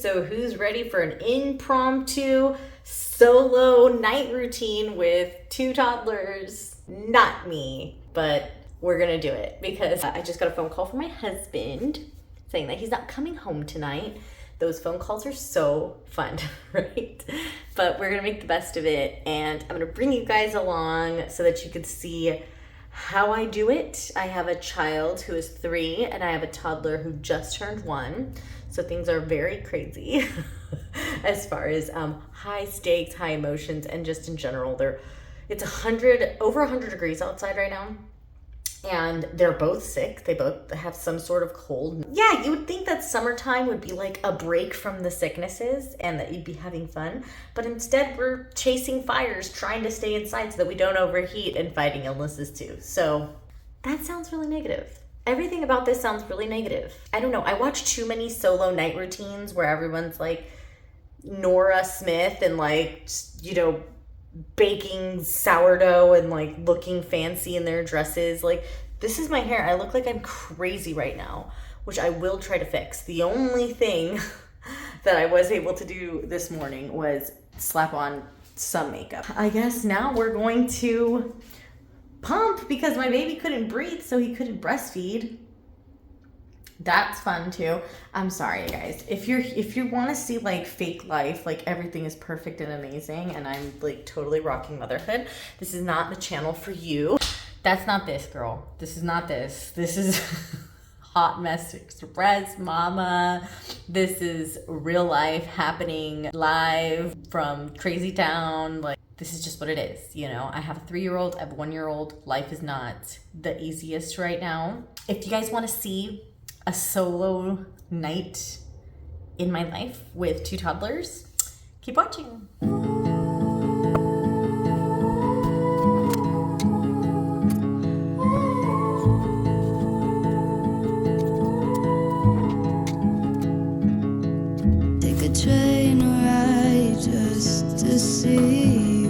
so who's ready for an impromptu solo night routine with 2 toddlers? Not me, but we're gonna do it because I just got a phone call from my husband saying that he's not coming home tonight. Those phone calls are so fun, right? But we're gonna make the best of it, and I'm gonna bring you guys along so that you can see how I do it. I have a child who is 3 and I have a toddler who just turned 1. So things are very crazy as far as high stakes, high emotions, and just in general, it's over 100 degrees outside right now. And they're both sick. They both have some sort of cold. Yeah, you would think that summertime would be like a break from the sicknesses and that you'd be having fun. But instead, we're chasing fires, trying to stay inside so that we don't overheat, and fighting illnesses too. So that sounds really negative. Everything about this sounds really negative. I don't know. I watch too many solo night routines where everyone's like Nora Smith and like, you know, baking sourdough and like looking fancy in their dresses. Like, this is my hair. I look like I'm crazy right now, which I will try to fix. The only thing that I was able to do this morning was slap on some makeup. I guess now we're going to pump because my baby couldn't breathe, so he couldn't breastfeed. That's fun too. I'm sorry, guys. If you want to see like fake life, like everything is perfect and amazing, and I'm like totally rocking motherhood, this is not the channel for you. That's not this, girl. This is not this. This is Hot Mess Express, mama. This is real life happening live from crazy town. Like, this is just what it is, you know? I have a 3-year-old, I have a 1-year-old. Life is not the easiest right now. If you guys want to see a solo night in my life with 2 toddlers, keep watching. Take a train ride just to see you.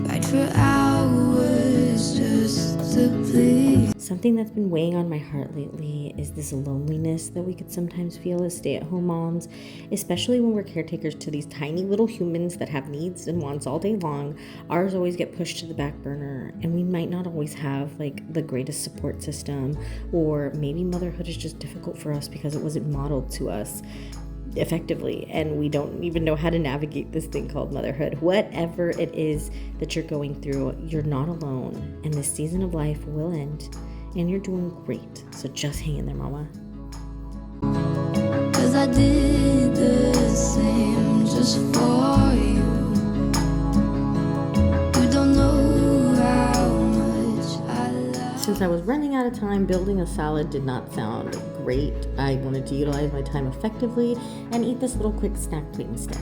Ride for hours just to please. Something that's been weighing on my heart lately is this loneliness that we could sometimes feel as stay-at-home moms, especially when we're caretakers to these tiny little humans that have needs and wants all day long. Ours always get pushed to the back burner, and we might not always have like the greatest support system, or maybe motherhood is just difficult for us because it wasn't modeled to us effectively, and we don't even know how to navigate this thing called motherhood. Whatever it is that you're going through, you're not alone, and this season of life will end, and you're doing great. So just hang in there, mama. 'Cause I did the same just for you. You don't know how much I love. Since I was running out of time, building a salad did not sound great. I wanted to utilize my time effectively and eat this little quick snack plate instead.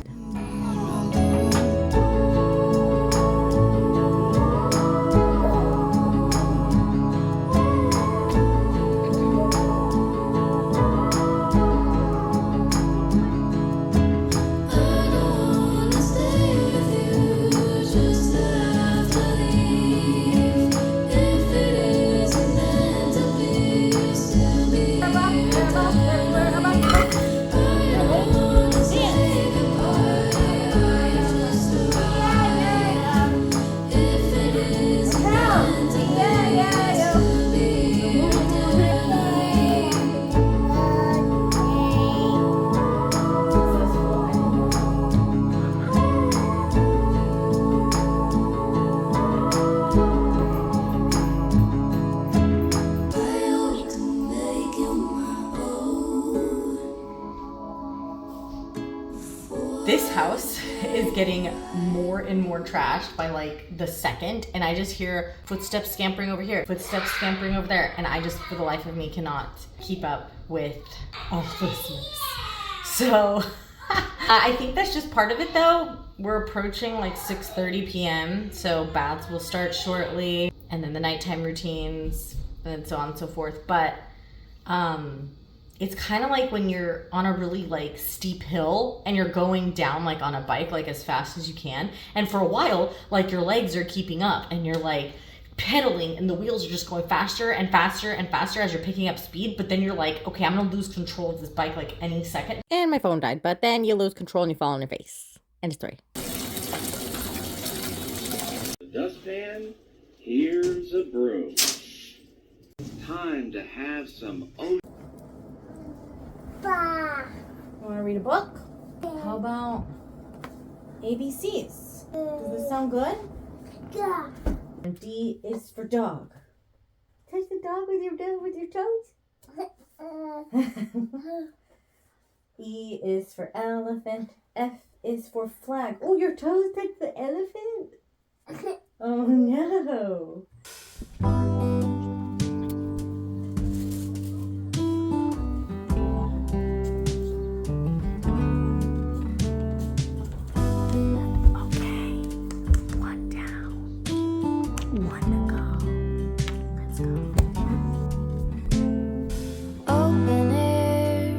This house is getting more and more trashed by like the second, and I just hear footsteps scampering over here, footsteps scampering over there, and I just, for the life of me, cannot keep up with all this mess. So I think that's just part of it though. We're approaching like 6:30 p.m. so baths will start shortly, and then the nighttime routines, and so on and so forth. But it's kind of like when you're on a really like steep hill and you're going down like on a bike like as fast as you can, and for a while like your legs are keeping up and you're like pedaling and the wheels are just going faster and faster and faster as you're picking up speed, but then you're like, okay, I'm gonna lose control of this bike like any second. And my phone died, but then you lose control and you fall on your face. End of story. Dustpan, here's a broom. It's time to have some You wanna read a book? How about ABCs? Does this sound good? Yeah. D is for dog. Touch the dog with your toes. E is for elephant. F is for flag. Oh, your toes touch the elephant? Oh no. Open air,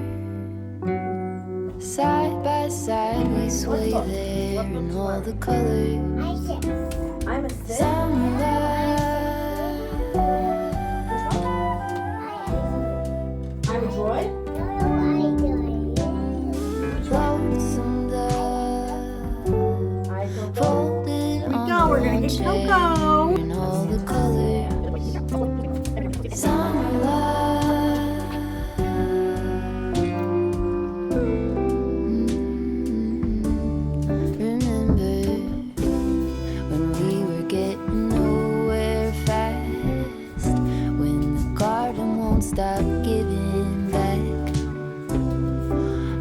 side by side we sway there in all the colors. I'm a sit. I'm a droid. Lonesome dove, I go. folded on We're gonna one get chair Coco. in all the colors. Summer love. Remember when we were getting nowhere fast, when the garden won't stop giving back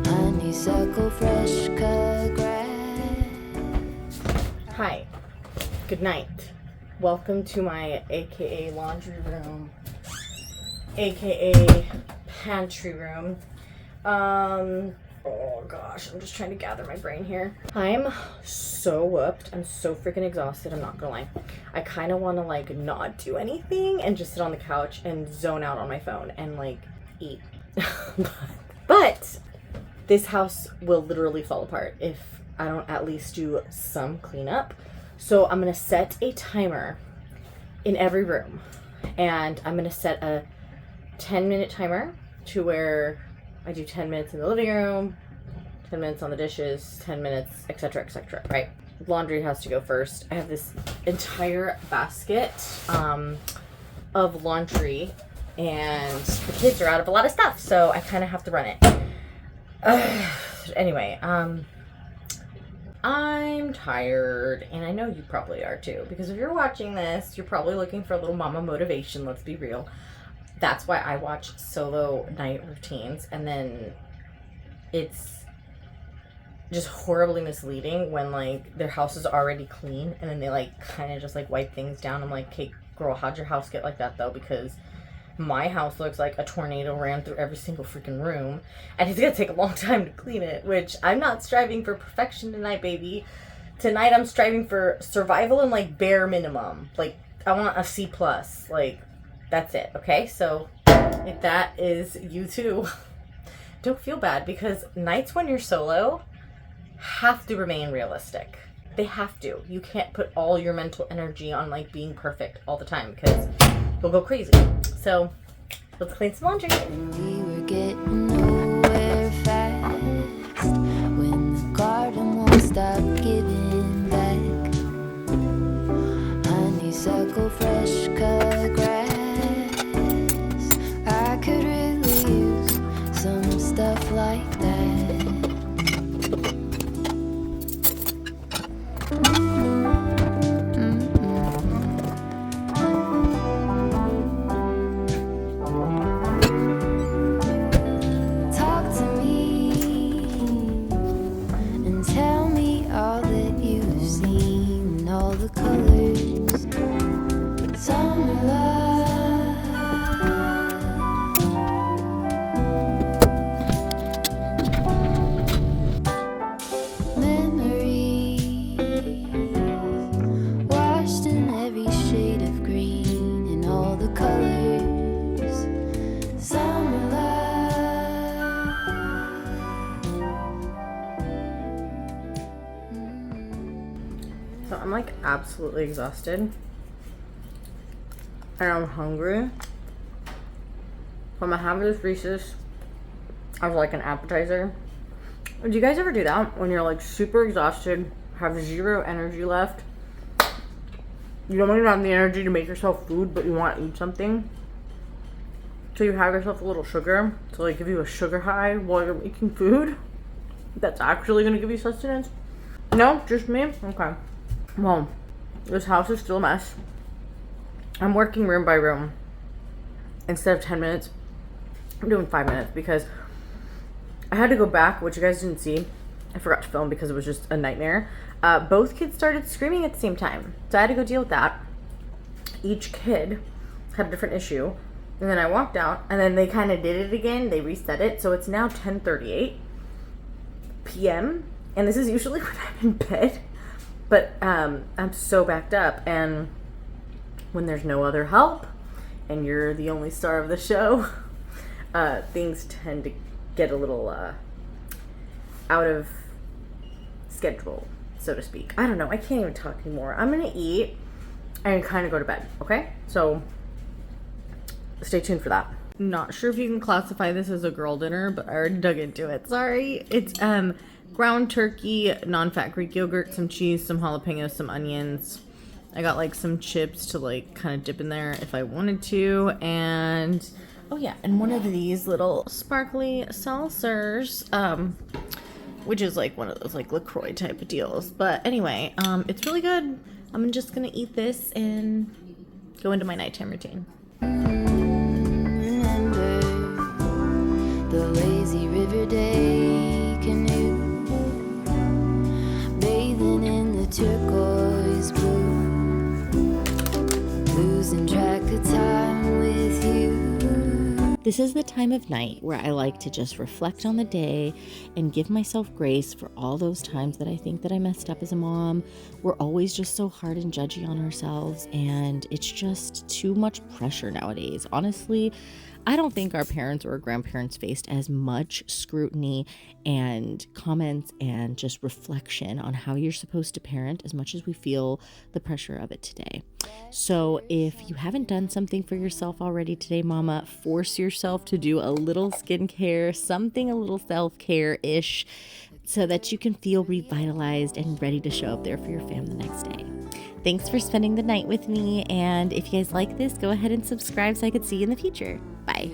honeysuckle fresh cut grass. Hi. Good night. Welcome to my AKA laundry room, AKA pantry room. Oh gosh, I'm just trying to gather my brain here. I'm so whooped. I'm so freaking exhausted. I'm not gonna lie. I kind of want to like not do anything and just sit on the couch and zone out on my phone and like eat. But this house will literally fall apart if I don't at least do some cleanup. So I'm gonna set a timer in every room, and I'm gonna set a 10-minute timer to where I do 10 minutes in the living room, 10 minutes on the dishes, 10 minutes, etc., etc., right? Laundry has to go first. I have this entire basket of laundry, and the kids are out of a lot of stuff, so I kind of have to run it. Anyway, I'm tired, and I know you probably are too, because if you're watching this, you're probably looking for a little mama motivation, let's be real. That's why I watch solo night routines, and then it's just horribly misleading when like their house is already clean, and then they like kind of just like wipe things down. I'm like, okay, girl, how'd your house get like that though? Because my house looks like a tornado ran through every single freaking room, and it's gonna take a long time to clean it, which I'm not striving for perfection tonight, baby. Tonight I'm striving for survival and like bare minimum. Like I want a C+. Like that's it, okay? So if that is you too, don't feel bad, because nights when you're solo have to remain realistic. They have to. You can't put all your mental energy on like being perfect all the time, because you'll go crazy. So let's clean some laundry. We were getting nowhere fast, when the garden won't stop giving back honeysuckle fresh cut grass. I could really use some stuff like that. Talk to me and tell me all that you've seen, all the colors, summer love. Memories washed in every shade of green and all the colors, summer love. So I'm like absolutely exhausted. and I'm hungry. So I'm gonna have this Reese's as like an appetizer. Do you guys ever do that when you're like super exhausted, have zero energy left? You don't even have the energy to make yourself food, but you want to eat something. So you have yourself a little sugar to like give you a sugar high while you're making food. That's actually gonna give you sustenance. No, just me? Okay. Well, this house is still a mess. I'm working room by room. Instead of 10 minutes, I'm doing 5 minutes because I had to go back, which you guys didn't see. I forgot to film because it was just a nightmare. Both kids started screaming at the same time. So I had to go deal with that. Each kid had a different issue. And then I walked out, and then they kind of did it again. They reset it. So it's now 10:38 p.m. And this is usually when I'm in bed. But I'm so backed up. And when there's no other help, and you're the only star of the show, things tend to get a little out of schedule, so to speak. I don't know. I can't even talk anymore. I'm going to eat and kind of go to bed, okay? So stay tuned for that. Not sure if you can classify this as a girl dinner, but I already dug into it. Sorry. It's ground turkey, non-fat Greek yogurt, some cheese, some jalapenos, some onions. I got like some chips to like kind of dip in there if I wanted to. And oh yeah, and one of these little sparkly seltzers, which is like one of those like LaCroix type of deals. But anyway, it's really good. I'm just gonna eat this and go into my nighttime routine. Remember the lazy river day canoe, bathing in the turquoise blue, losing track of time with you. This is the time of night where I like to just reflect on the day and give myself grace for all those times that I think that I messed up as a mom. We're always just so hard and judgy on ourselves, and it's just too much pressure nowadays. Honestly, I don't think our parents or our grandparents faced as much scrutiny and comments and just reflection on how you're supposed to parent as much as we feel the pressure of it today. So if you haven't done something for yourself already today, mama, force yourself to do a little skincare, something a little self-care-ish, so that you can feel revitalized and ready to show up there for your fam the next day. Thanks for spending the night with me, and if you guys like this, go ahead and subscribe so I could see you in the future. Bye.